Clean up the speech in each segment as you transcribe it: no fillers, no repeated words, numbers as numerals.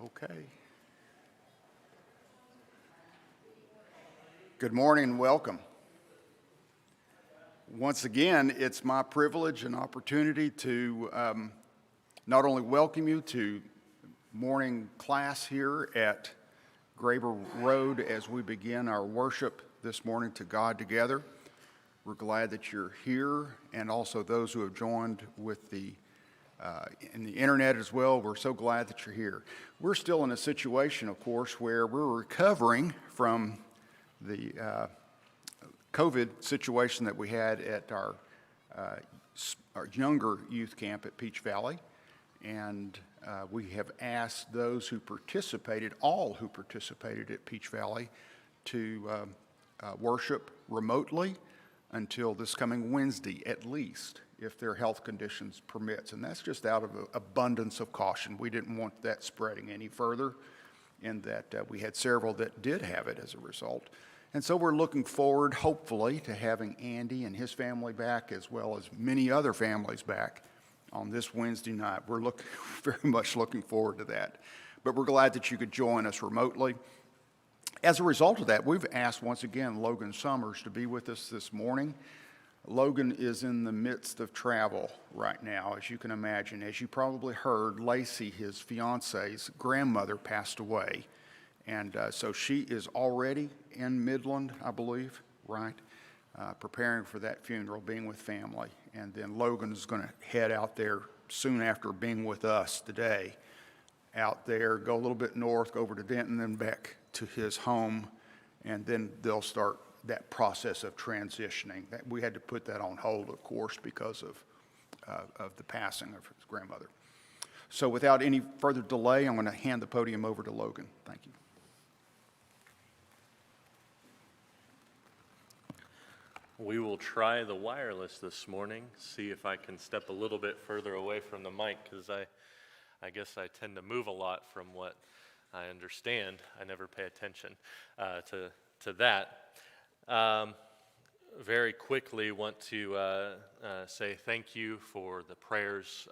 Okay. Good morning and welcome. Once again, it's my privilege and opportunity to not only welcome you to morning class here at Graber Road as we begin our worship this morning to God together. We're glad that you're here, and also those who have joined with in the internet as well. We're so glad that you're here. We're still in a situation, of course, where we're recovering from the COVID situation that we had at our younger youth camp at Peach Valley. And we have asked those who participated, all who participated at Peach Valley, to worship remotely until this coming Wednesday, at least, if their health conditions permits. And that's just out of abundance of caution. We didn't want that spreading any further, and that we had several that did have it as a result. And so we're looking forward, hopefully, to having Andy and his family back, as well as many other families back on this Wednesday night. We're very much looking forward to that. But we're glad that you could join us remotely. As a result of that, we've asked once again Logan Summers to be with us this morning. Logan is in the midst of travel right now, as you can imagine. As you probably heard, Lacey, his fiance's grandmother, passed away. And so she is already in Midland, I believe, right? Preparing for that funeral, being with family. And then Logan is going to head out there soon after being with us today. Out there, go a little bit north, go over to Denton, then back to his home. And then they'll start that process of transitioning. We had to put that on hold, of course, because of the passing of his grandmother. So without any further delay, I'm going to hand the podium over to Logan. Thank you. We will try the wireless this morning, see if I can step a little bit further away from the mic, because I guess I tend to move a lot from what I understand. I never pay attention to that. Very quickly want to say thank you for the prayers,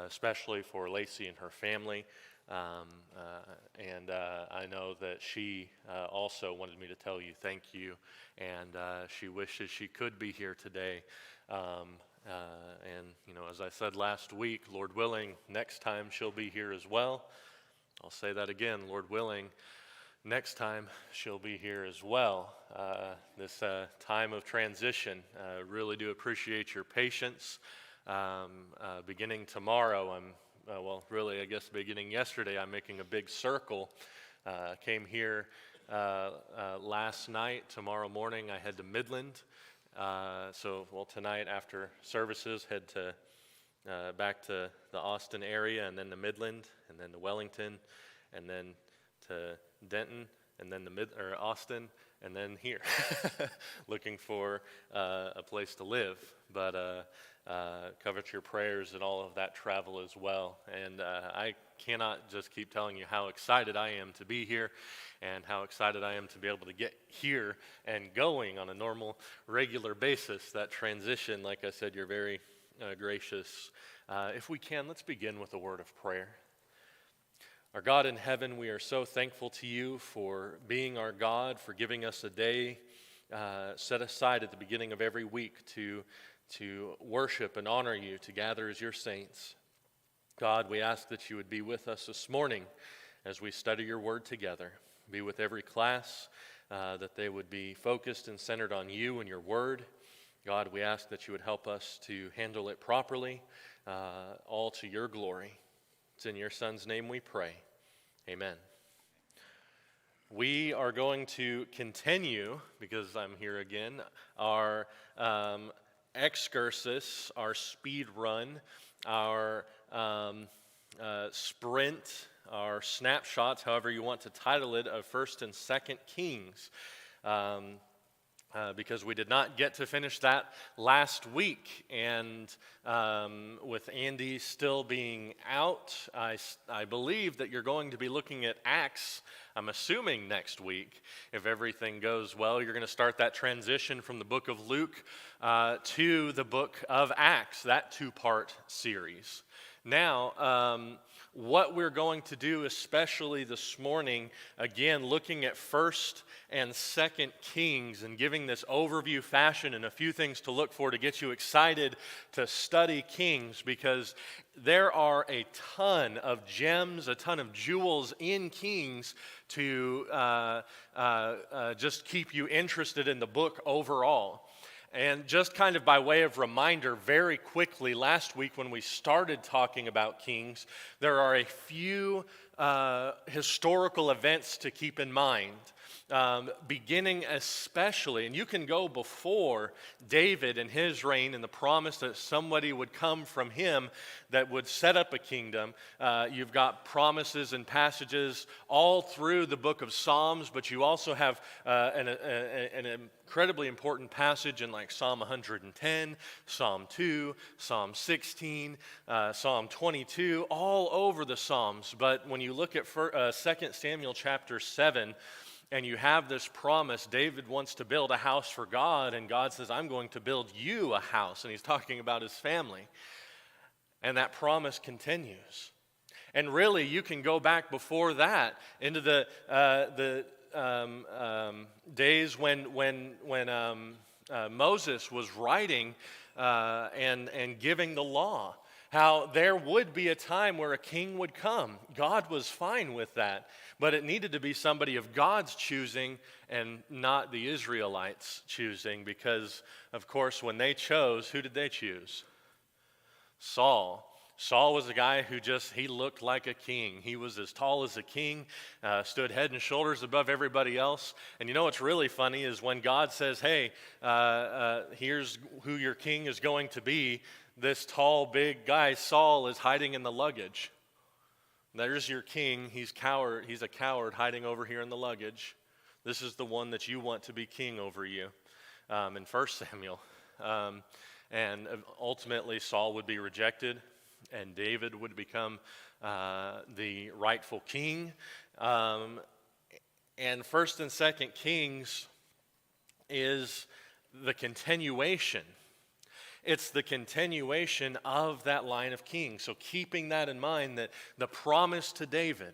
especially for Lacey and her family. And I know that she also wanted me to tell you thank you, and she wishes she could be here today. And, you know, as I said last week, Lord willing, next time she'll be here as well. I'll say that again, Lord willing, next time she'll be here as well. This time of transition, really do appreciate your patience. Beginning tomorrow, really, I guess beginning yesterday, I'm making a big circle. Came here last night. Tomorrow morning, I head to Midland. Tonight after services, head to back to the Austin area, and then to Midland, and then to Wellington, and then to Denton, and then to Austin, and then here. Looking for a place to live, but covet your prayers and all of that travel as well. And I cannot just keep telling you how excited I am to be here, and how excited I am to be able to get here and going on a normal, regular basis. That transition, like I said, you're very gracious. If we can, let's begin with a word of prayer. Our God in heaven, we are so thankful to you for being our God, for giving us a day set aside at the beginning of every week to worship and honor you, to gather as your saints. God, we ask that you would be with us this morning as we study your word together. Be with every class, that they would be focused and centered on you and your word. God, we ask that you would help us to handle it properly, all to your glory. It's in your Son's name we pray. Amen. We are going to continue, because I'm here again, our excursus, our speed run, our sprint, our snapshots, however you want to title it, of 1st and 2nd Kings. Because we did not get to finish that last week, and with Andy still being out, I believe that you're going to be looking at Acts, I'm assuming next week. If everything goes well, you're going to start that transition from the book of Luke to the book of Acts, that two-part series. Now, what we're going to do, especially this morning, again, looking at 1st and 2nd Kings and giving this overview fashion and a few things to look for to get you excited to study Kings, because there are a ton of gems, a ton of jewels in Kings to just keep you interested in the book overall. And just kind of by way of reminder, very quickly, last week when we started talking about Kings, there are a few historical events to keep in mind. Beginning especially, and you can go before David and his reign and the promise that somebody would come from him that would set up a kingdom. You've got promises and passages all through the book of Psalms, but you also have an incredibly important passage in like Psalm 110, Psalm 2, Psalm 16, Psalm 22, all over the Psalms. But when you look at 2 Samuel chapter 7, and you have this promise, David wants to build a house for God, and God says, I'm going to build you a house. And he's talking about his family. And that promise continues. And really, you can go back before that into the days when Moses was writing and giving the law. How there would be a time where a king would come. God was fine with that, but it needed to be somebody of God's choosing and not the Israelites choosing, because, of course, when they chose, who did they choose? Saul. Saul was a guy who he looked like a king. He was as tall as a king, stood head and shoulders above everybody else. And you know what's really funny is when God says, hey, here's who your king is going to be, this tall, big guy, Saul, is hiding in the luggage. There's your king. He's a coward hiding over here in the luggage. This is the one that you want to be king over you in 1 Samuel. And ultimately, Saul would be rejected, and David would become the rightful king. And 1st and 2nd Kings is the continuation. It's the continuation of that line of kings. So keeping that in mind, that the promise to David,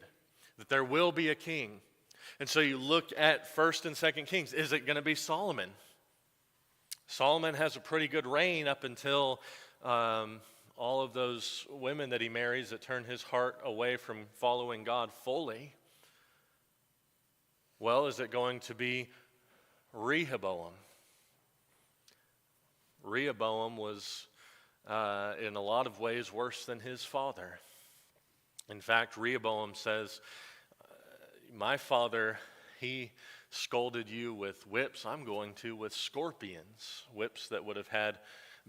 that there will be a king. And so you look at 1st and 2nd Kings. Is it going to be Solomon? Solomon has a pretty good reign up until all of those women that he marries that turn his heart away from following God fully. Well, is it going to be Rehoboam? Rehoboam was, in a lot of ways, worse than his father. In fact, Rehoboam says, my father, he scolded you with whips. I'm going to with scorpions, whips that would have had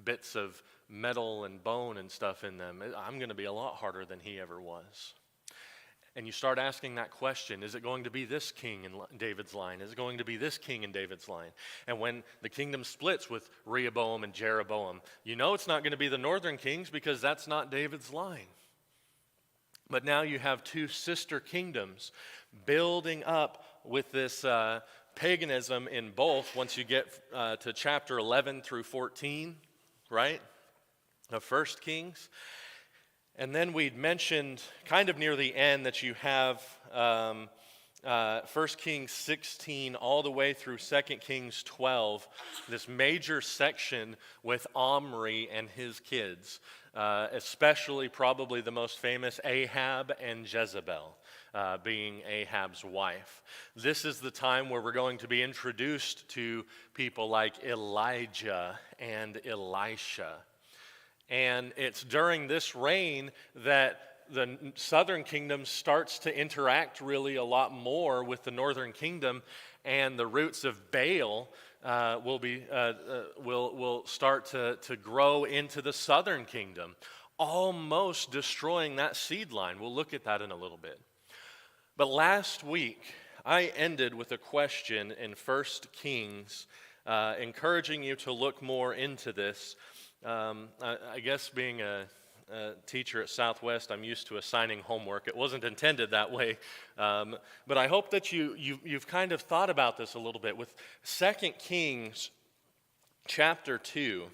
bits of metal and bone and stuff in them. I'm going to be a lot harder than he ever was. And you start asking that question, is it going to be this king in David's line? Is it going to be this king in David's line? And when the kingdom splits with Rehoboam and Jeroboam, you know it's not going to be the northern kings, because that's not David's line. But now you have two sister kingdoms building up with this paganism in both once you get to chapter 11 through 14, right, of 1 Kings. And then we'd mentioned kind of near the end that you have 1 Kings 16 all the way through 2 Kings 12, this major section with Omri and his kids, especially probably the most famous, Ahab and Jezebel, being Ahab's wife. This is the time where we're going to be introduced to people like Elijah and Elisha. And it's during this reign that the southern kingdom starts to interact really a lot more with the northern kingdom, and the roots of Baal will start to grow into the southern kingdom, almost destroying that seed line. We'll look at that in a little bit. But last week, I ended with a question in 1 Kings, encouraging you to look more into this. I guess being a teacher at Southwest, I'm used to assigning homework. It wasn't intended that way, but I hope that you've kind of thought about this a little bit. With 2 Kings chapter 2,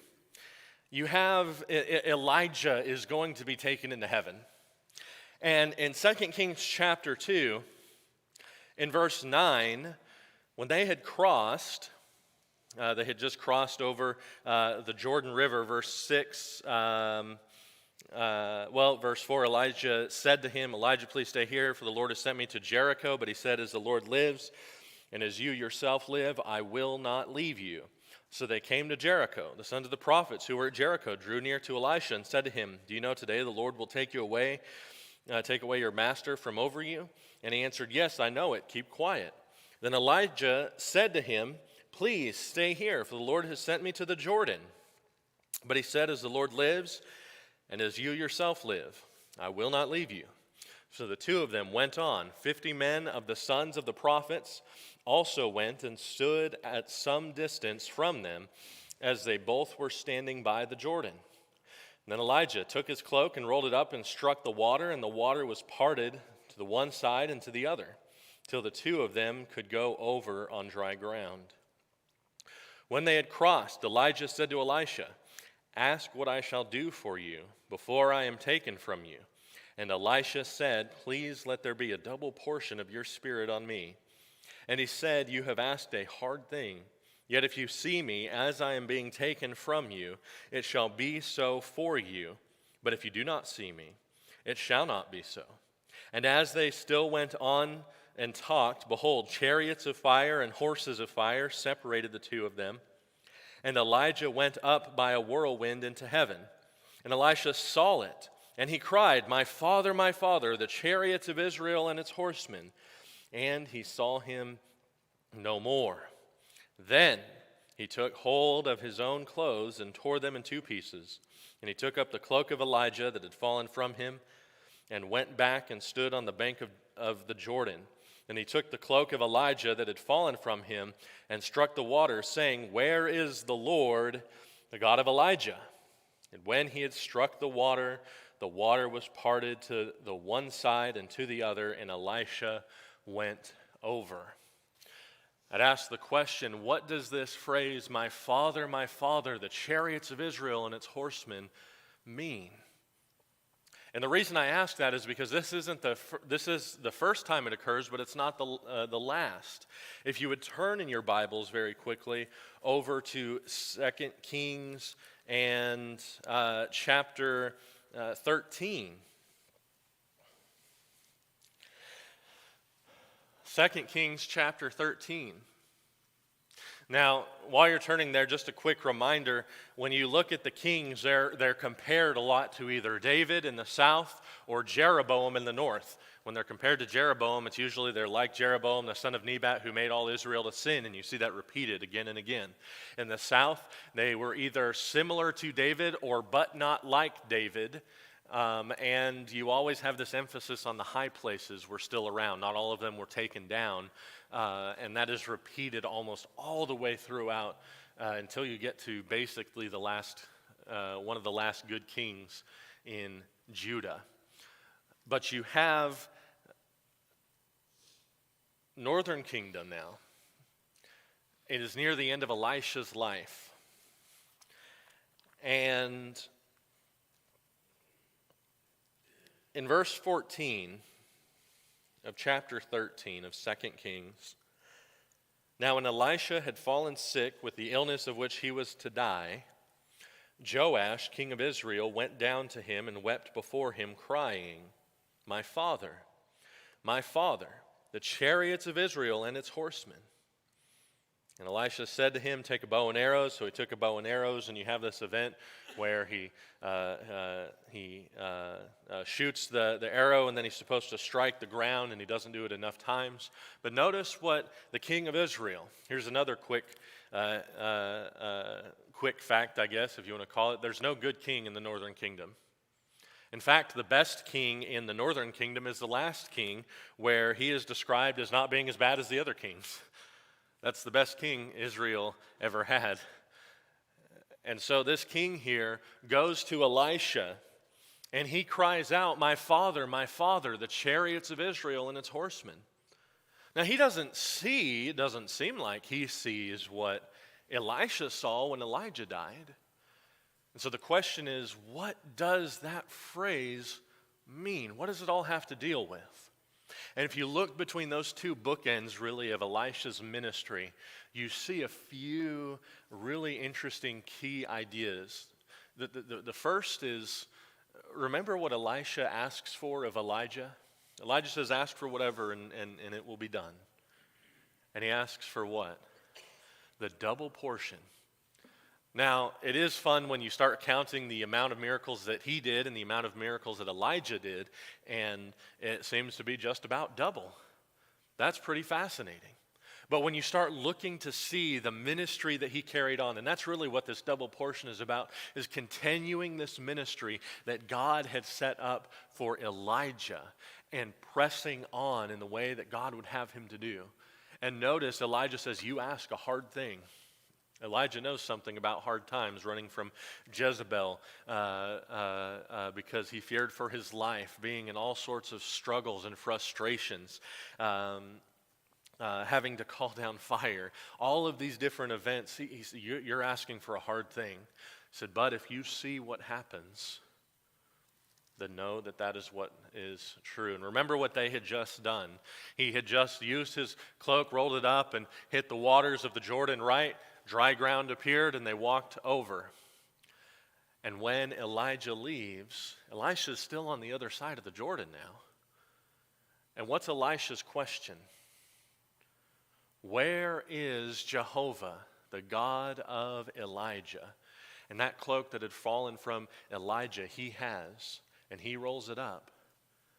you have Elijah is going to be taken into heaven. And in 2 Kings chapter 2, in verse 9, when they had just crossed over the Jordan River, verse 6, verse 4, Elijah said to him, Elijah, please stay here, for the Lord has sent me to Jericho. But he said, as the Lord lives, and as you yourself live, I will not leave you. So they came to Jericho. The sons of the prophets who were at Jericho drew near to Elisha and said to him, do you know today the Lord will take away your master from over you? And he answered, yes, I know it. Keep quiet. Then Elijah said to him, please stay here, for the Lord has sent me to the Jordan. But he said, as the Lord lives, and as you yourself live, I will not leave you. So the two of them went on. 50 men of the sons of the prophets also went and stood at some distance from them, as they both were standing by the Jordan. And then Elijah took his cloak and rolled it up and struck the water, and the water was parted to the one side and to the other, till the two of them could go over on dry ground. When they had crossed, Elijah said to Elisha, ask what I shall do for you before I am taken from you. And Elisha said, please let there be a double portion of your spirit on me. And he said, you have asked a hard thing. Yet if you see me as I am being taken from you, it shall be so for you. But if you do not see me, it shall not be so. And as they still went on and talked, behold, chariots of fire and horses of fire separated the two of them. And Elijah went up by a whirlwind into heaven. And Elisha saw it, and he cried, my father, the chariots of Israel and its horsemen. And he saw him no more. Then he took hold of his own clothes and tore them in two pieces. And he took up the cloak of Elijah that had fallen from him and went back and stood on the bank of the Jordan. And he took the cloak of Elijah that had fallen from him and struck the water, saying, where is the Lord, the God of Elijah? And when he had struck the water was parted to the one side and to the other, and Elisha went over. I'd ask the question, what does this phrase, my father, the chariots of Israel and its horsemen, mean? And the reason I ask that is because this is the first time it occurs, but it's not the last. If you would turn in your Bibles very quickly over to 2 Kings and chapter 13. 2 Kings chapter 13. Now, while you're turning there, just a quick reminder, when you look at the kings, they're compared a lot to either David in the south or Jeroboam in the north. When they're compared to Jeroboam, it's usually they're like Jeroboam, the son of Nebat, who made all Israel to sin, and you see that repeated again and again. In the south, they were either similar to David or but not like David. And you always have this emphasis on the high places were still around. Not all of them were taken down. And that is repeated almost all the way throughout until you get to basically the last, one of the last good kings in Judah. But you have northern kingdom now. It is near the end of Elisha's life. And in verse 14 of chapter 13 of 2 Kings, now when Elisha had fallen sick with the illness of which he was to die, Joash, king of Israel, went down to him and wept before him, crying, my father, the chariots of Israel and its horsemen. And Elisha said to him, take a bow and arrows. So he took a bow and arrows, and you have this event where he shoots the arrow, and then he's supposed to strike the ground, and he doesn't do it enough times. But notice what the king of Israel, here's another quick fact, I guess, if you want to call it. There's no good king in the northern kingdom. In fact, the best king in the northern kingdom is the last king, where he is described as not being as bad as the other kings. That's the best king Israel ever had. And so this king here goes to Elisha, and he cries out, my father, the chariots of Israel and its horsemen. Now it doesn't seem like he sees what Elisha saw when Elijah died. And so the question is, what does that phrase mean? What does it all have to deal with? And if you look between those two bookends, really, of Elisha's ministry, you see a few really interesting key ideas. The first is, remember what Elisha asks for of Elijah? Elijah says, ask for whatever and it will be done. And he asks for what? The double portion. Now, it is fun when you start counting the amount of miracles that he did and the amount of miracles that Elijah did, and it seems to be just about double. That's pretty fascinating. But when you start looking to see the ministry that he carried on, and that's really what this double portion is about, is continuing this ministry that God had set up for Elijah and pressing on in the way that God would have him to do. And notice Elijah says, you ask a hard thing. Elijah knows something about hard times, running from Jezebel because he feared for his life, being in all sorts of struggles and frustrations, having to call down fire. All of these different events, you're asking for a hard thing. He said, but if you see what happens, then know that that is what is true. And remember what they had just done. He had just used his cloak, rolled it up, and hit the waters of the Jordan right. Dry ground appeared, and they walked over. And when Elijah leaves, Elisha's still on the other side of the Jordan now. And what's Elisha's question? Where is Jehovah, the God of Elijah? And that cloak that had fallen from Elijah, he has, and he rolls it up,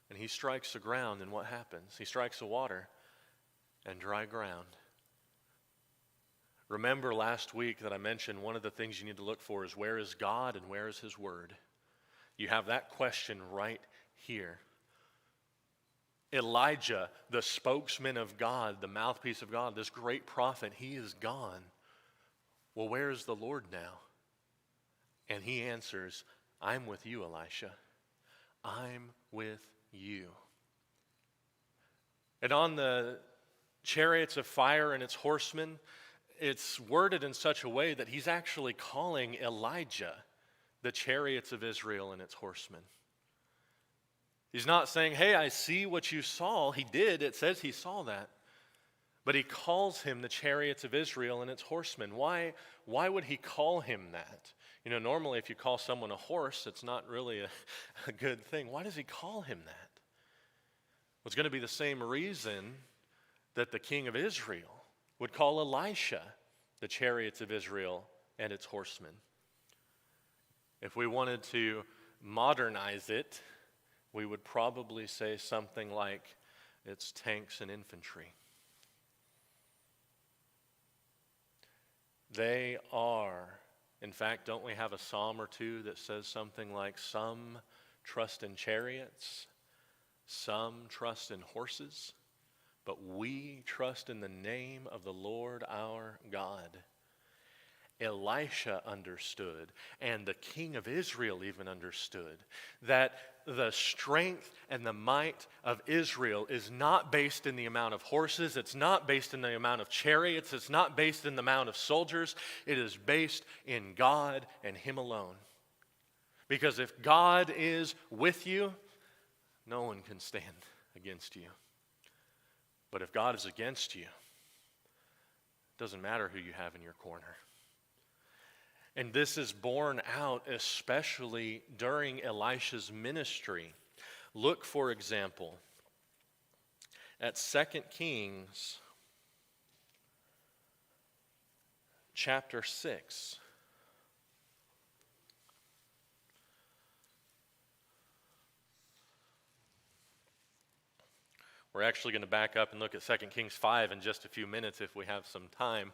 and he strikes the ground, and what happens? He strikes the water, and dry ground. Remember last week that I mentioned one of the things you need to look for is where is God and where is his word? You have that question right here. Elijah, the spokesman of God, the mouthpiece of God, this great prophet, he is gone. Well, where is the Lord now? And he answers, I'm with you, Elisha. I'm with you. And on the chariots of fire and its horsemen, it's worded in such a way that he's actually calling Elijah the chariots of Israel and its horsemen. He's not saying, hey, I see what you saw. He did. It says he saw that. But he calls him the chariots of Israel and its horsemen. Why would he call him that? You know, normally if you call someone a horse, it's not really a good thing. Why does he call him that? Well, it's going to be the same reason that the king of Israel would call Elisha the chariots of Israel and its horsemen. If we wanted to modernize it, we would probably say something like it's tanks and infantry. They are, in fact, don't we have a psalm or two that says something like, some trust in chariots, some trust in horses, but we trust in the name of the Lord our God. Elisha understood, and the king of Israel even understood, that the strength and the might of Israel is not based in the amount of horses, it's not based in the amount of chariots, it's not based in the amount of soldiers, it is based in God and him alone. Because if God is with you, no one can stand against you. But if God is against you, it doesn't matter who you have in your corner. And this is borne out especially during Elisha's ministry. Look, for example, at 2 Kings chapter 6. We're actually going to back up and look at 2 Kings 5 in just a few minutes if we have some time,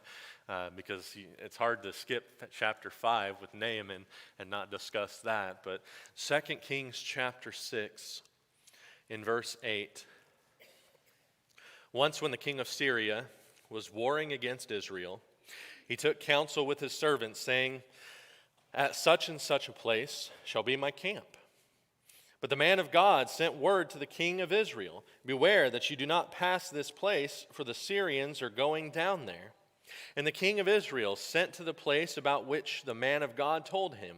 because it's hard to skip chapter 5 with Naaman and not discuss that. But 2 Kings chapter 6 in verse 8. Once when the king of Syria was warring against Israel, he took counsel with his servants, saying, at such and such a place shall be my camp. But the man of God sent word to the king of Israel, beware that you do not pass this place, for the Syrians are going down there. And the king of Israel sent to the place about which the man of God told him.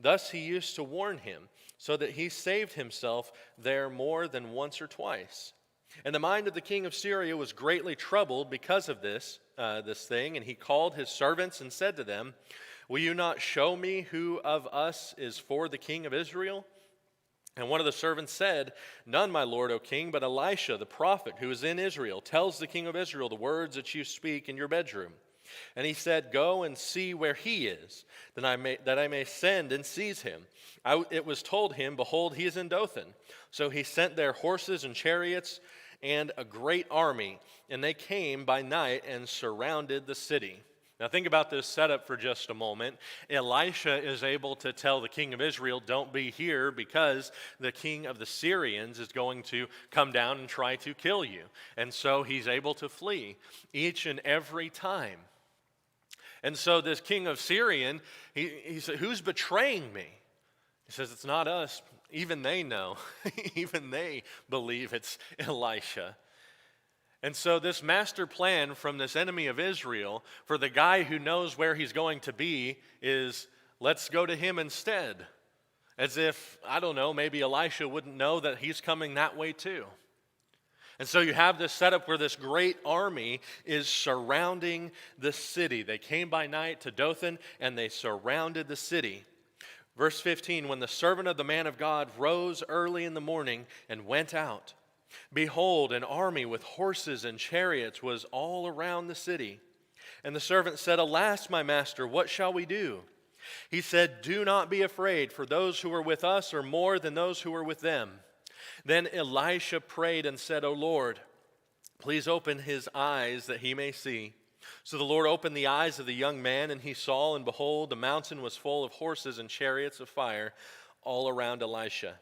Thus he used to warn him, so that he saved himself there more than once or twice. And the mind of the king of Syria was greatly troubled because of this thing, and he called his servants and said to them, "Will you not show me who of us is for the king of Israel?" And one of the servants said, "None, my lord, O king, but Elisha, the prophet, who is in Israel, tells the king of Israel the words that you speak in your bedroom." And he said, "Go and see where he is, that I may send and seize him." It was told him, "Behold, he is in Dothan." So he sent there horses and chariots and a great army, and they came by night and surrounded the city. Now think about this setup for just a moment. Elisha is able to tell the king of Israel, "Don't be here, because the king of the Syrians is going to come down and try to kill you." And so he's able to flee each and every time. And so this king of Syrian, he said, "Who's betraying me?" He says, "It's not us." Even they know. Even they believe it's Elisha. And so this master plan from this enemy of Israel for the guy who knows where he's going to be is, let's go to him instead. As if, I don't know, maybe Elisha wouldn't know that he's coming that way too. And so you have this setup where this great army is surrounding the city. They came by night to Dothan and they surrounded the city. Verse 15, when the servant of the man of God rose early in the morning and went out, behold, an army with horses and chariots was all around the city. And the servant said, "Alas, my master, what shall we do?" He said, "Do not be afraid, for those who are with us are more than those who are with them." Then Elisha prayed and said, "O Lord, please open his eyes that he may see." So the Lord opened the eyes of the young man, and he saw, and behold, the mountain was full of horses and chariots of fire all around Elisha.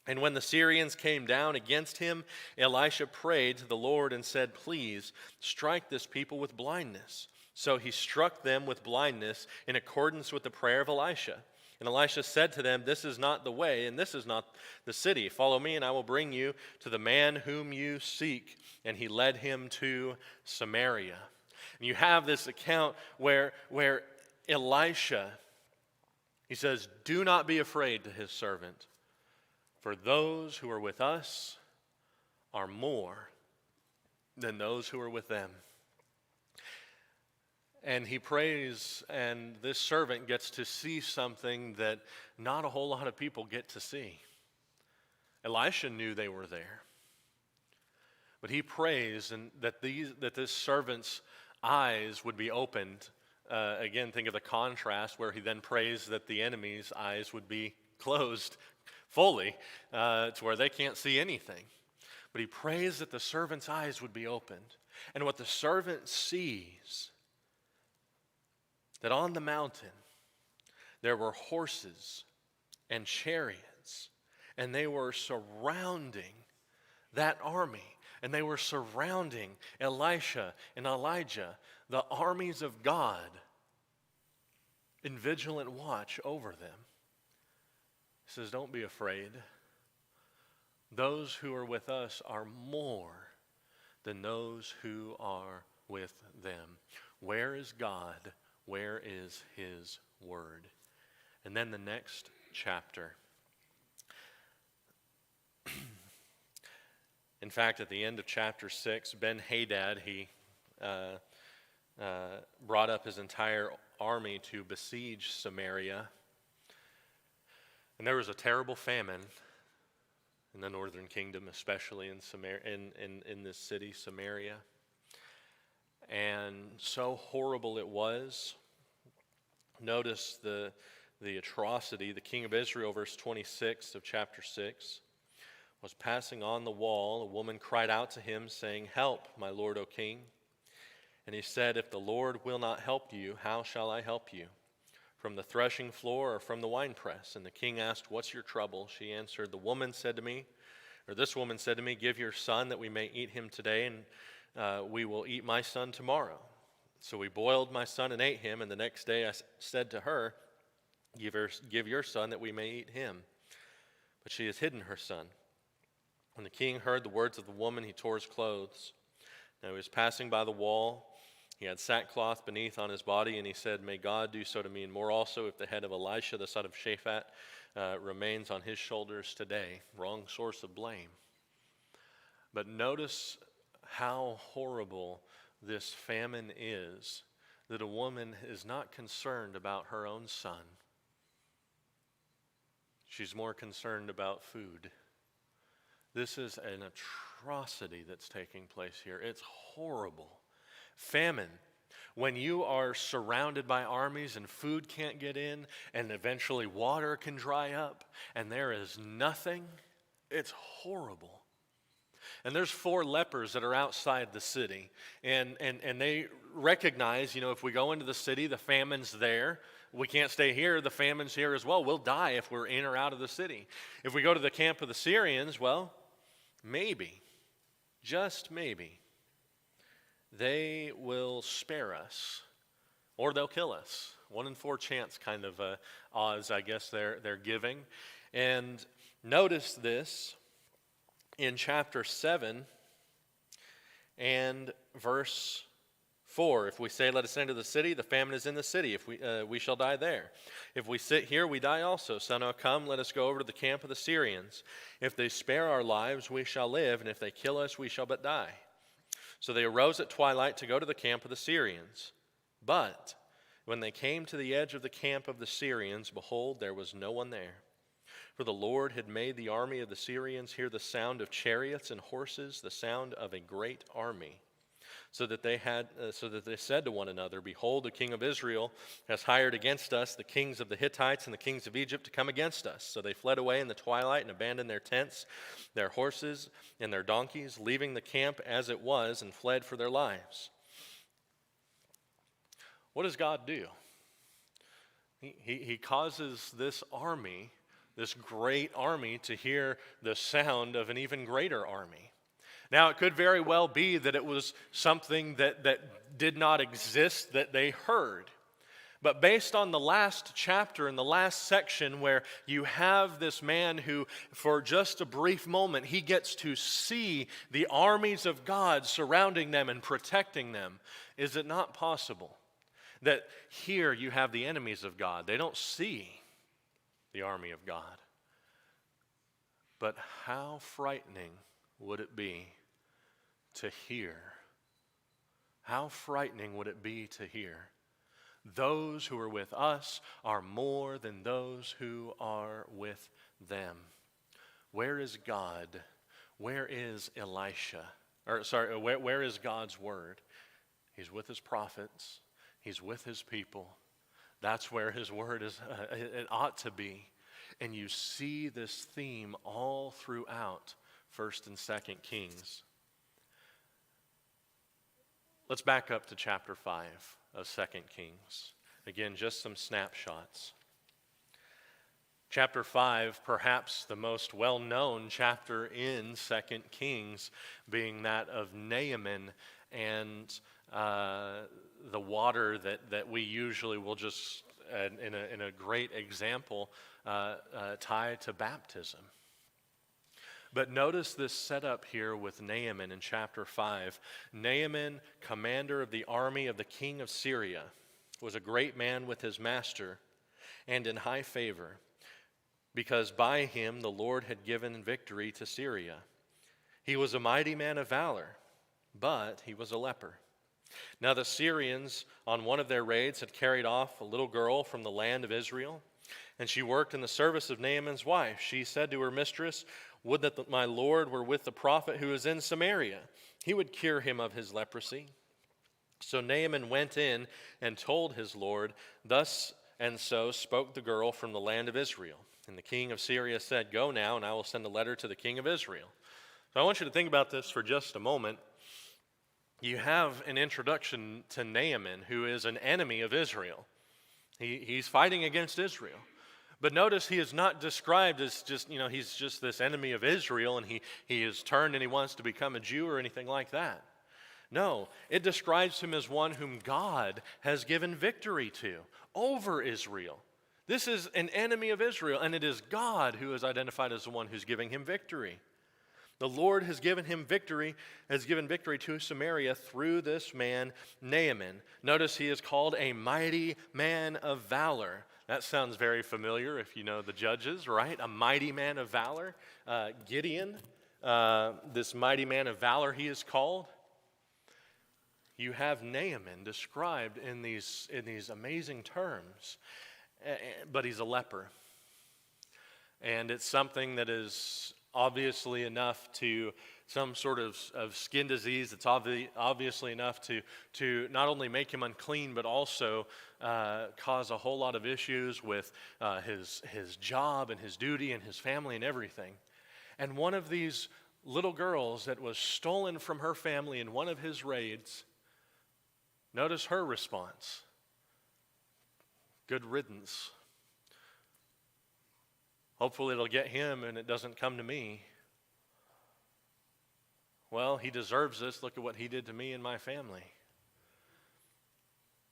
And when the Syrians came down against him, Elisha prayed to the Lord and said, "Please strike this people with blindness." So he struck them with blindness in accordance with the prayer of Elisha. And Elisha said to them, "This is not the way, and this is not the city. Follow me, and I will bring you to the man whom you seek." And he led him to Samaria. And you have this account where Elisha, he says, "Do not be afraid," to his servant, "for those who are with us are more than those who are with them." And he prays, and this servant gets to see something that not a whole lot of people get to see. Elisha knew they were there. But he prays and that this servant's eyes would be opened. Again, think of the contrast where he then prays that the enemy's eyes would be closed fully to where they can't see anything. But he prays that the servant's eyes would be opened. And what the servant sees, that on the mountain there were horses and chariots, and they were surrounding that army, and they were surrounding Elisha and Elijah, the armies of God, in vigilant watch over them. He says, "Don't be afraid. Those who are with us are more than those who are with them." Where is God? Where is his word? And then the next chapter. In fact, at the end of chapter 6, Ben-Hadad, he brought up his entire army to besiege Samaria. And there was a terrible famine in the northern kingdom, especially in this city, Samaria. And so horrible it was. Notice the atrocity. The king of Israel, verse 26 of chapter 6, was passing on the wall. A woman cried out to him, saying, "Help, my lord, O king." And he said, "If the Lord will not help you, how shall I help you? From the threshing floor or from the winepress?" And the king asked, "What's your trouble?" She answered, "This woman said to me, give your son that we may eat him today, and we will eat my son tomorrow." So we boiled my son and ate him, and the next day I said to her, give your son that we may eat him. But she has hidden her son. When the king heard the words of the woman, he tore his clothes. Now he was passing by the wall, He had sackcloth beneath on his body, and he said, "May God do so to me, and more also, if the head of Elisha, the son of Shaphat, remains on his shoulders today." Wrong source of blame. But notice how horrible this famine is, that a woman is not concerned about her own son. She's more concerned about food. This is an atrocity that's taking place here. It's horrible. Famine. When you are surrounded by armies and food can't get in, and eventually water can dry up, and there is nothing, it's horrible. And there's 4 lepers that are outside the city, and they recognize, if we go into the city, the famine's there. We can't stay here, the famine's here as well. We'll die if we're in or out of the city. If we go to the camp of the Syrians, well, maybe, just maybe, they will spare us, or they'll kill us. 1 in 4 chance kind of odds, I guess, they're giving. And notice this in chapter 7 and verse 4. If we say, "Let us enter the city," the famine is in the city. If we shall die there. If we sit here, we die also. So now come, let us go over to the camp of the Syrians. If they spare our lives, we shall live, and if they kill us, we shall but die. So they arose at twilight to go to the camp of the Syrians. But when they came to the edge of the camp of the Syrians, behold, there was no one there. For the Lord had made the army of the Syrians hear the sound of chariots and horses, the sound of a great army. So that they said to one another, "Behold, the king of Israel has hired against us the kings of the Hittites and the kings of Egypt to come against us." So they fled away in the twilight and abandoned their tents, their horses, and their donkeys, leaving the camp as it was, and fled for their lives. What does God do? He causes this army, this great army, to hear the sound of an even greater army. Now, it could very well be that it was something that did not exist that they heard. But based on the last chapter and the last section, where you have this man who, for just a brief moment, he gets to see the armies of God surrounding them and protecting them, is it not possible that here you have the enemies of God? They don't see the army of God. But how frightening would it be to hear? How frightening would it be to hear? Those who are with us are more than those who are with them. Where is God? Where is Elisha? Where is God's word? He's with his prophets. He's with his people. That's where his word is. It ought to be. And you see this theme all throughout 1st and 2nd Kings. Let's back up to chapter 5 of 2nd Kings. Again, just some snapshots. Chapter 5, perhaps the most well-known chapter in 2nd Kings, being that of Naaman and the water that we usually will just, in a great example, tie to baptism. But notice this setup here with Naaman in chapter 5. Naaman, commander of the army of the king of Syria, was a great man with his master and in high favor, because by him the Lord had given victory to Syria. He was a mighty man of valor, but he was a leper. Now the Syrians, on one of their raids, had carried off a little girl from the land of Israel, and she worked in the service of Naaman's wife. She said to her mistress, "Would that my Lord were with the prophet who is in Samaria. He would cure him of his leprosy." So Naaman went in and told his Lord, "Thus and so spoke the girl from the land of Israel." And the king of Syria said, "Go now, and I will send a letter to the king of Israel." So I want you to think about this for just a moment. You have an introduction to Naaman, who is an enemy of Israel. He's fighting against Israel. But notice he is not described as just, he's just this enemy of Israel and he is turned and he wants to become a Jew or anything like that. No, it describes him as one whom God has given victory to over Israel. This is an enemy of Israel, and it is God who is identified as the one who's giving him victory. The Lord has given victory to Samaria through this man, Naaman. Notice he is called a mighty man of valor. That sounds very familiar if you know the Judges, right? A mighty man of valor. Gideon, this mighty man of valor he is called. You have Naaman described in these amazing terms, but he's a leper. And it's something that is obviously enough to some sort of skin disease. It's obviously enough to not only make him unclean, but also cause a whole lot of issues with his job and his duty and his family and everything. And one of these little girls that was stolen from her family in one of his raids, notice her response. Good riddance. Hopefully it'll get him and it doesn't come to me. Well, he deserves this. Look at what he did to me and my family.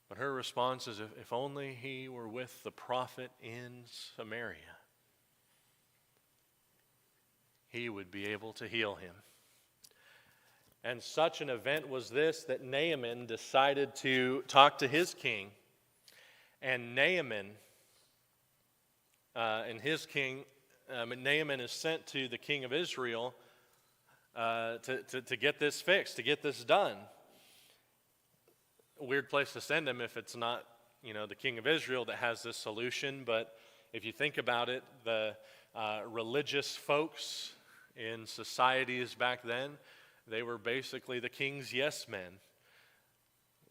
But her response is, if only he were with the prophet in Samaria, he would be able to heal him. And such an event was this that Naaman decided to talk to his king. And Naaman Naaman is sent to the king of Israel to get this fixed, to get this done. A weird place to send him if it's not, the king of Israel that has this solution. But if you think about it, the religious folks in societies back then, they were basically the king's yes men.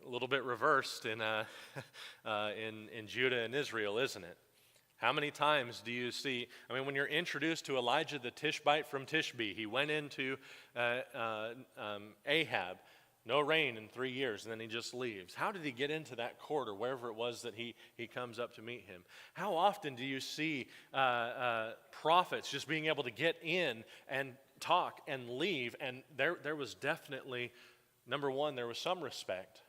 A little bit reversed in Judah and Israel, isn't it? How many times do you see, when you're introduced to Elijah the Tishbite from Tishbe, he went into Ahab, no rain in 3 years, and then he just leaves. How did he get into that court or wherever it was that he comes up to meet him? How often do you see prophets just being able to get in and talk and leave? And there was definitely, number one, there was some respect.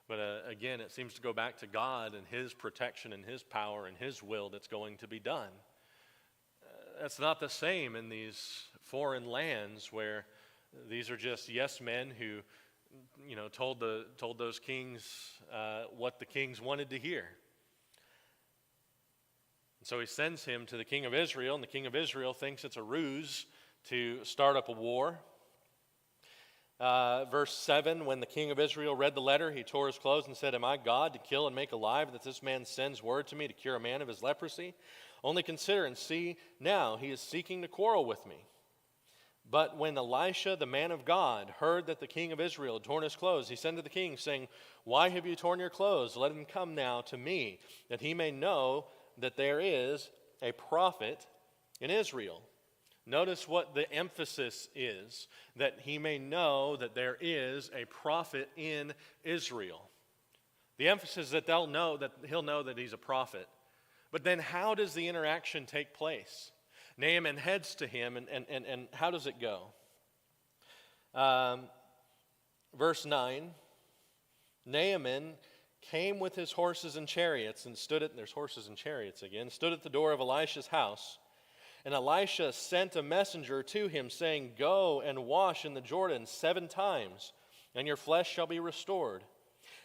But again, it seems to go back to God and His protection and His power and His will that's going to be done. That's not the same in these foreign lands where these are just yes men who, told those kings what the kings wanted to hear. And so he sends him to the king of Israel, and the king of Israel thinks it's a ruse to start up a war. Verse 7, when the king of Israel read the letter, he tore his clothes and said, "Am I God to kill and make alive, that this man sends word to me to cure a man of his leprosy? Only consider and see now, he is seeking to quarrel with me." But when Elisha, the man of God, heard that the king of Israel had torn his clothes, he sent to the king, saying, "Why have you torn your clothes? Let him come now to me, that he may know that there is a prophet in Israel." Notice what the emphasis is, that he may know that there is a prophet in Israel. The emphasis is that he'll know that he's a prophet. But then how does the interaction take place? Naaman heads to him, and how does it go? Verse 9, Naaman came with his horses and chariots and there's horses and chariots again, stood at the door of Elisha's house. And Elisha sent a messenger to him, saying, "Go and wash in the Jordan 7 times, and your flesh shall be restored,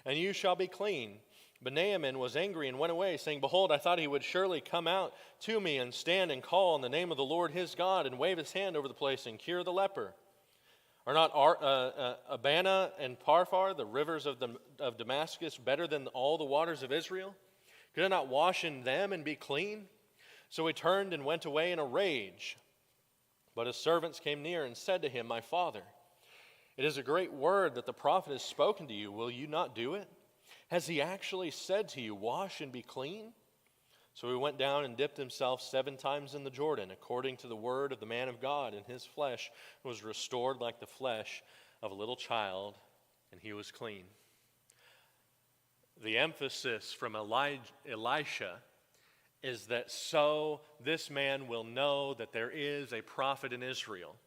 and you shall be clean." But Naaman was angry and went away, saying, "Behold, I thought he would surely come out to me and stand and call on the name of the Lord his God and wave his hand over the place and cure the leper. Are not Abana and Parphar, the rivers of Damascus, better than all the waters of Israel? Could I not wash in them and be clean?" So he turned and went away in a rage. But his servants came near and said to him, "My father, it is a great word that the prophet has spoken to you. Will you not do it? Has he actually said to you, 'Wash and be clean'?" So he went down and dipped himself 7 times in the Jordan, according to the word of the man of God, and his flesh was restored like the flesh of a little child, and he was clean. The emphasis from Elisha is that so this man will know that there is a prophet in Israel.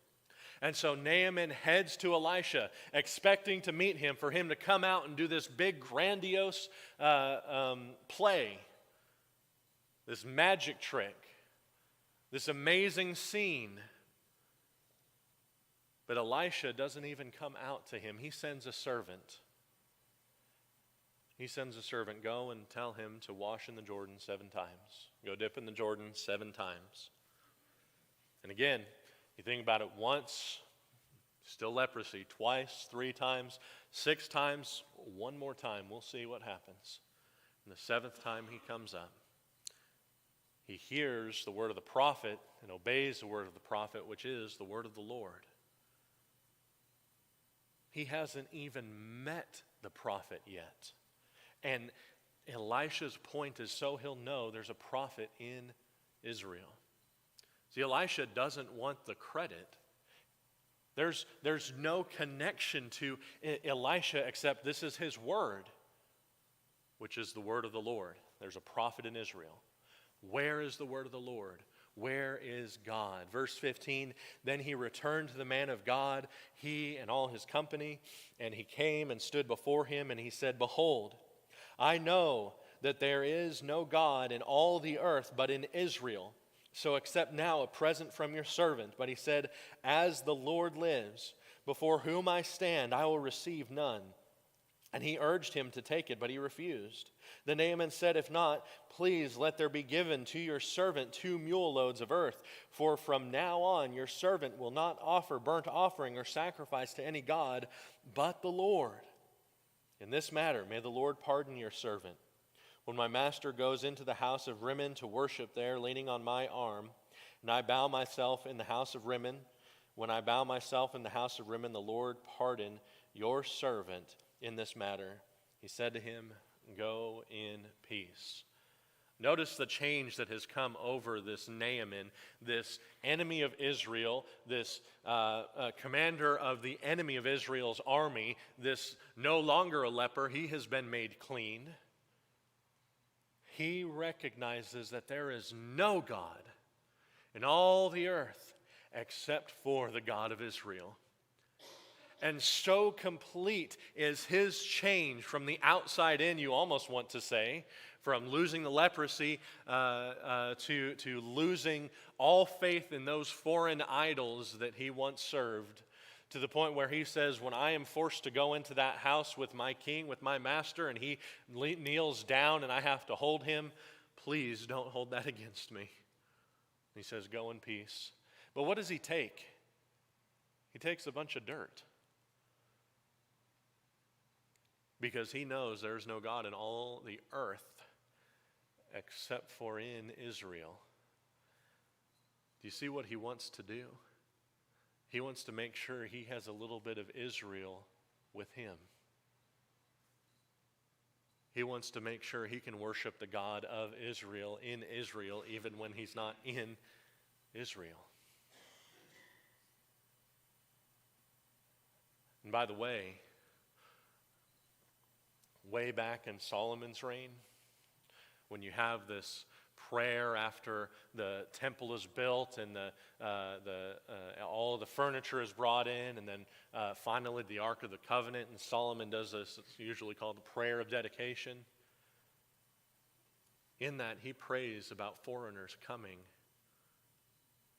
And so Naaman heads to Elisha, expecting to meet him, for him to come out and do this big, grandiose play, this magic trick, this amazing scene. But Elisha doesn't even come out to him. He sends a servant. He sends a servant, go and tell him to wash in the Jordan 7 times. Go dip in the Jordan 7 times. And again, you think about it, once, still leprosy. Twice, 3 times, 6 times, 1 more time. We'll see what happens. And the 7th time he comes up, he hears the word of the prophet and obeys the word of the prophet, which is the word of the Lord. He hasn't even met the prophet yet. And Elisha's point is so he'll know there's a prophet in Israel. See, Elisha doesn't want the credit. There's no connection to Elisha except this is his word, which is the word of the Lord. There's a prophet in Israel. Where is the word of the Lord? Where is God? Verse 15, then he returned to the man of God, he and all his company, and he came and stood before him, and he said, behold, I know that there is no God in all the earth but in Israel. So accept now a present from your servant. But he said, as the Lord lives, before whom I stand, I will receive none. And he urged him to take it, but he refused. Then Naaman said, if not, please let there be given to your servant 2 mule loads of earth. For from now on your servant will not offer burnt offering or sacrifice to any god but the Lord. In this matter, may the Lord pardon your servant. When my master goes into the house of Rimmon to worship there, leaning on my arm, and I bow myself in the house of Rimmon, when I bow myself in the house of Rimmon, the Lord pardon your servant in this matter. He said to him, go in peace. Notice the change that has come over this Naaman, this enemy of Israel, this commander of the enemy of Israel's army, this no longer a leper. He has been made clean. He recognizes that there is no God in all the earth except for the God of Israel. And so complete is his change from the outside in, you almost want to say, from losing the leprosy to losing all faith in those foreign idols that he once served, to the point where he says, when I am forced to go into that house with my king, with my master, and he kneels down and I have to hold him, please don't hold that against me. He says, go in peace. But what does he take? He takes a bunch of dirt. Because he knows there's no God in all the earth except for in Israel. Do you see what he wants to do? He wants to make sure he has a little bit of Israel with him. He wants to make sure he can worship the God of Israel in Israel even when he's not in Israel. And by the way back in Solomon's reign, when you have this prayer after the temple is built and all of the furniture is brought in, and then finally the Ark of the Covenant, and Solomon does this, it's usually called the prayer of dedication. In that, he prays about foreigners coming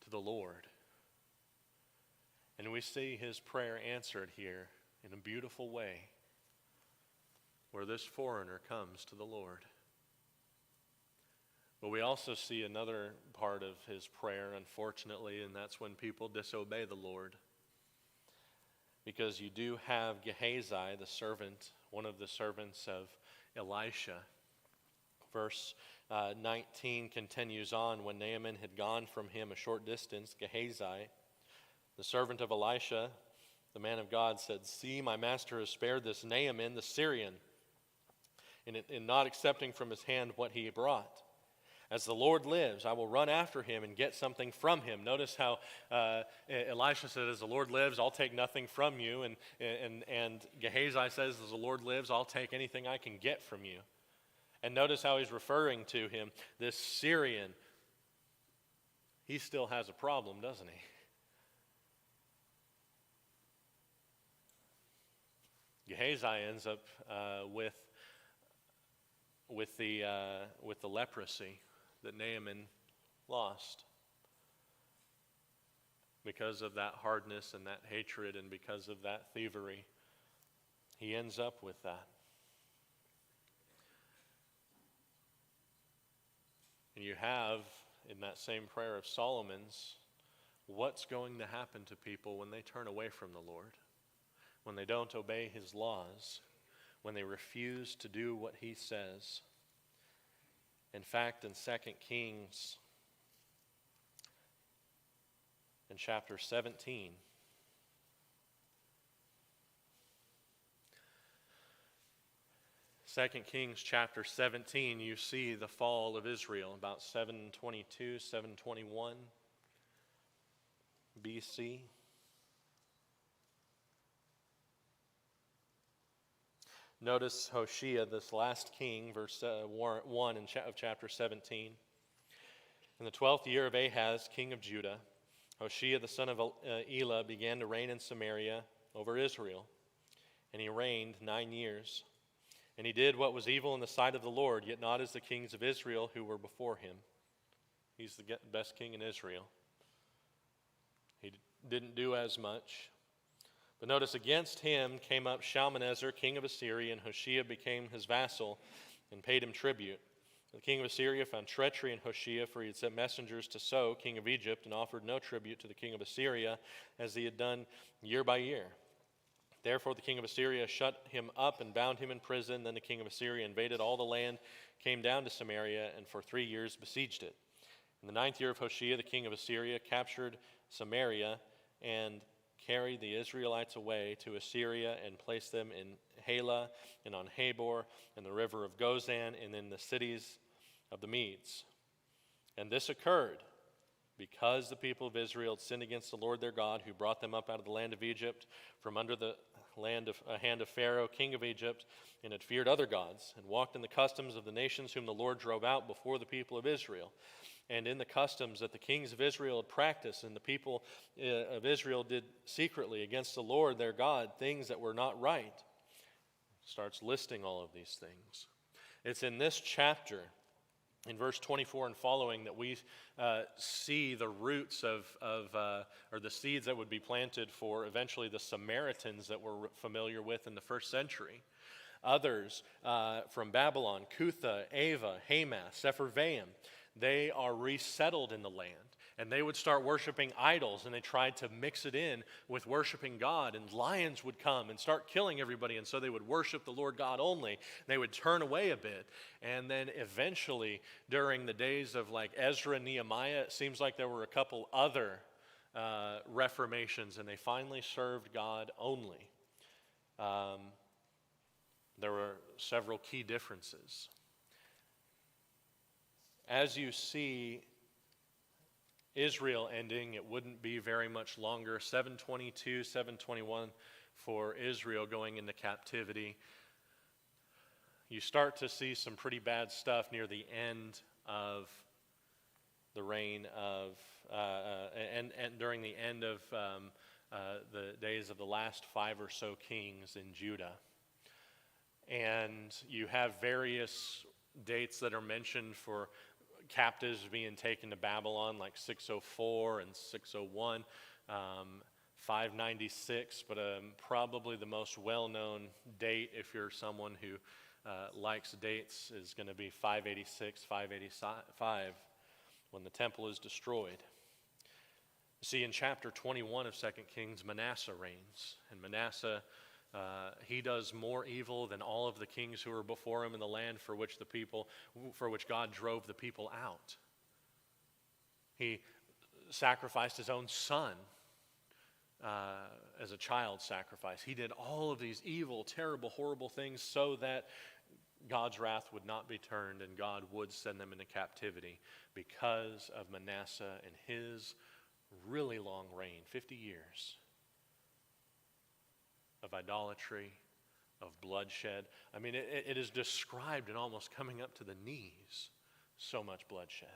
to the Lord. And we see his prayer answered here in a beautiful way, where this foreigner comes to the Lord. But we also see another part of his prayer, unfortunately, and that's when people disobey the Lord. Because you do have Gehazi, the servant, one of the servants of Elisha. Verse 19 continues on, when Naaman had gone from him a short distance, Gehazi, the servant of Elisha, the man of God, said, see, my master has spared this Naaman, the Syrian, in not accepting from his hand what he brought. As the Lord lives, I will run after him and get something from him. Notice how Elisha said, as the Lord lives, I'll take nothing from you. And Gehazi says, as the Lord lives, I'll take anything I can get from you. And notice how he's referring to him, this Syrian. He still has a problem, doesn't he? Gehazi ends up with the leprosy that Naaman lost. because of that hardness and that hatred and because of that thievery, he ends up with that. And you have, in that same prayer of Solomon's, what's going to happen to people when they turn away from the Lord, when they don't obey his laws, when they refuse to do what he says. In fact, in 2 Kings, in chapter 17, Second Kings chapter 17, you see the fall of Israel, about 722, 721 BC. Notice Hoshea, this last king, verse 1 of chapter 17. In the 12th year of Ahaz, king of Judah, Hoshea the son of Elah began to reign in Samaria over Israel, and he reigned 9 years. And he did what was evil in the sight of the Lord, yet not as the kings of Israel who were before him. He's the best king in Israel. He didn't do as much. But notice, against him came up Shalmaneser, king of Assyria, and Hoshea became his vassal and paid him tribute. The king of Assyria found treachery in Hoshea, for he had sent messengers to So, king of Egypt, and offered no tribute to the king of Assyria, as he had done year by year. Therefore the king of Assyria shut him up and bound him in prison. Then the king of Assyria invaded all the land, came down to Samaria, and for 3 years besieged it. In the 9th year of Hoshea, the king of Assyria captured Samaria and carried the Israelites away to Assyria and placed them in Halah and on Habor and the river of Gozan and in the cities of the Medes. And this occurred because the people of Israel had sinned against the Lord their God, who brought them up out of the land of Egypt from under the hand of Pharaoh, king of Egypt, and had feared other gods, and walked in the customs of the nations whom the Lord drove out before the people of Israel, and in the customs that the kings of Israel had practiced, and the people of Israel did secretly against the Lord their God things that were not right. Starts listing all of these things. It's in this chapter, in verse 24 and following, that we see the roots or the seeds that would be planted for eventually the Samaritans that we're familiar with in the first century. Others from Babylon, Cutha, Ava, Hamath, Sepharvaim, they are resettled in the land. And they would start worshiping idols, and they tried to mix it in with worshiping God, and lions would come and start killing everybody, and so they would worship the Lord God only. They would turn away a bit, and then eventually, during the days of like Ezra and Nehemiah, it seems like there were a couple other reformations, and they finally served God only. There were several key differences. As you see Israel ending, it wouldn't be very much longer. 722, 721 for Israel going into captivity. You start to see some pretty bad stuff near the end of the reign of, and during the end of the days of the last 5 or so kings in Judah. And you have various dates that are mentioned for captives being taken to Babylon, like 604 and 601, 596, but probably the most well-known date, if you're someone who likes dates, is going to be 586, 585, when the temple is destroyed. See, in chapter 21 of 2 Kings, Manasseh reigns, and Manasseh he does more evil than all of the kings who were before him in the land for which God drove the people out. He sacrificed his own son as a child sacrifice. He did all of these evil, terrible, horrible things so that God's wrath would not be turned and God would send them into captivity because of Manasseh and his really long reign, 50 years. Of idolatry, of bloodshed. I mean, it is described in almost coming up to the knees, so much bloodshed.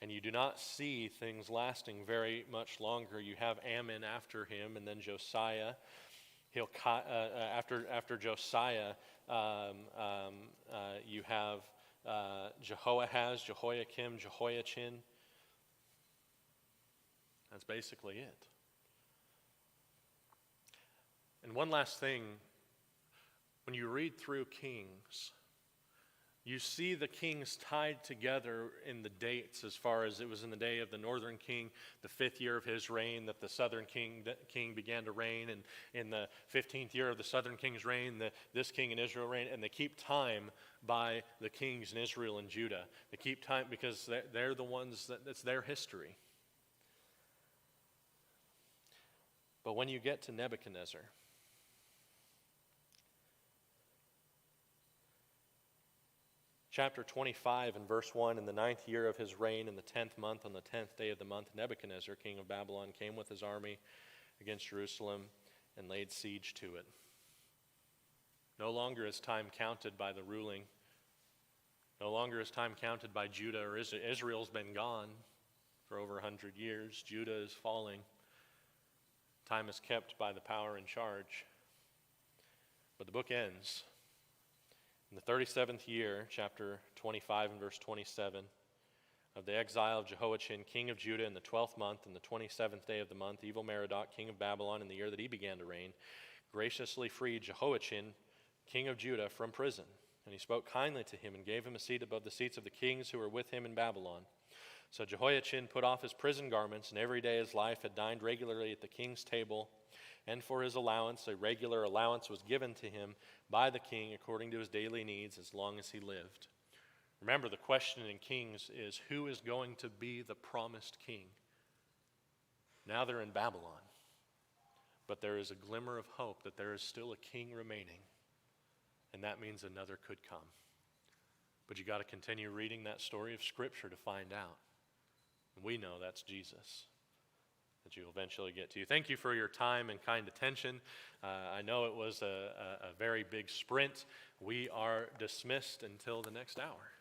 And you do not see things lasting very much longer. You have Ammon after him, and then Josiah. After Josiah, you have Jehoahaz, Jehoiakim, Jehoiachin. That's basically it. And one last thing, when you read through Kings, you see the kings tied together in the dates, as far as it was in the day of the northern king, the 5th year of his reign, that the southern king began to reign, and in the 15th year of the southern king's reign, this king in Israel reigned, and they keep time by the kings in Israel and Judah. They keep time because they're the ones that's their history. But when you get to Nebuchadnezzar, chapter 25 and verse 1, in the 9th year of his reign, in the 10th month, on the 10th day of the month, Nebuchadnezzar, king of Babylon, came with his army against Jerusalem and laid siege to it. No longer is time counted by the ruling. No longer is time counted by Judah or Israel. Israel's been gone for over 100 years. Judah is falling. Time is kept by the power in charge. But the book ends. In the 37th year, chapter 25 and verse 27, of the exile of Jehoiachin, king of Judah, in the 12th month, in the 27th day of the month, Evil-Merodach, king of Babylon, in the year that he began to reign, graciously freed Jehoiachin, king of Judah, from prison. And he spoke kindly to him and gave him a seat above the seats of the kings who were with him in Babylon. So Jehoiachin put off his prison garments, and every day of his life had dined regularly at the king's table. And for his allowance, a regular allowance was given to him by the king according to his daily needs as long as he lived. Remember, the question in Kings is, who is going to be the promised king? Now they're in Babylon. But there is a glimmer of hope that there is still a king remaining. And that means another could come. But you got to continue reading that story of Scripture to find out. And we know that's Jesus that you'll eventually get to. Thank you for your time and kind attention. I know it was a very big sprint. We are dismissed until the next hour.